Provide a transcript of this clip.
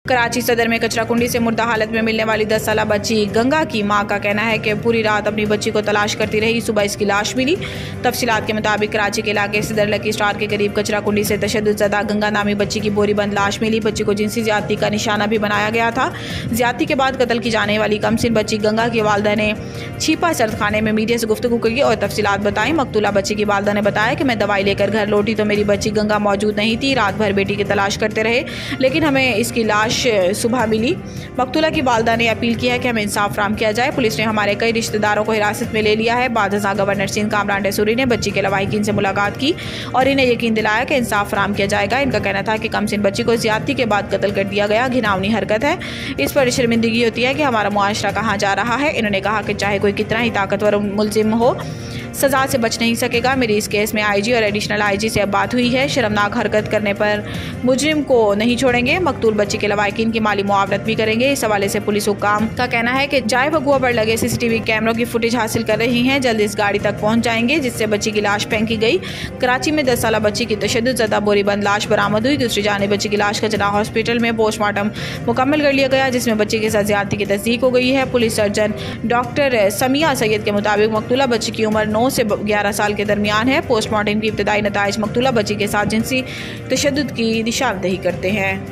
कराची सदर में कचरा कुंडी से मुर्दा हालत में मिलने वाली 10 साला बच्ची गंगा की मां का कहना है कि पूरी रात अपनी बच्ची को तलाश करती रही, सुबह इसकी लाश मिली। तफसीलात के मुताबिक कराची के इलाके सदर लकी स्टार के करीब कचरा कुंडी से तशद्दुद गंगा नामी बच्ची की बोरीबंद लाश मिली। बच्ची को जिनसी ज्यादती का निशाना भी बनाया गया था। ज्यादती के बाद कत्ल की जाने वाली कमसिन बच्ची गंगा की वालदा ने छिपा सर्दखाने में मीडिया से गुफ्तगू की और तफसीलात बताई। मकतूला बच्ची की वालदा ने बताया कि मैं दवाई लेकर घर लौटी तो मेरी बच्ची गंगा मौजूद नहीं थी। रात भर बेटी की तलाश करते रहे लेकिन हमें इसकी लाश सुबह मिली। मकतूला की वालदा ने अपील किया है कि हमें इंसाफ फराहम किया जाए। पुलिस ने हमारे कई रिश्तेदारों को हिरासत में ले लिया है। बाद गवर्नर सिंध कामरान डेसूरी ने बच्ची के लवाहिकीन से मुलाकात की और इन्हें यकीन दिलाया कि इंसाफ फराहम किया जाएगा। इनका कहना था कि कमसिन बच्ची को ज्यादती के बाद कत्ल कर दिया गया, घिनौनी हरकत है। इस पर शर्मिंदगी होती है कि हमारा मुआशरा कहाँ जा रहा है। इन्होंने कहा कि चाहे कोई कितना ही ताकतवर मुलजिम हो, सजा से बच नहीं सकेगा। मेरी इस केस में आईजी और एडिशनल आईजी से अब बात हुई है। शर्मनाक हरकत करने पर मुजरिम को नहीं छोड़ेंगे। मकतूल बच्ची के लवाहिकीन की माली मुआवनत भी करेंगे। इस हवाले से पुलिस हुक्काम का कहना है कि जाए बगुआ पर लगे सीसीटीवी कैमरों की फुटेज हासिल कर रही हैं। जल्द इस गाड़ी तक पहुंच जाएंगे जिससे बच्ची की लाश फेंकी गई। कराची में 10 साला बच्ची की तशद्दुद बोरीबंद लाश बरामद हुई। दूसरी जानिब बच्ची की लाश खजरा हॉस्पिटल में पोस्टमार्टम मुकम्मल कर लिया गया जिसमें बच्ची के साथ ज्यादती की तस्दीक हो गई है। Police surgeon doctor Samiya Syed के मुताबिक मकतूला बच्ची की उम्र 9 से 11 साल के दरमियान है। पोस्टमार्टम की इब्तदाई नताइज मकतूला बच्ची के साथ जिनसी तशद्दुद की निशानदेही करते हैं।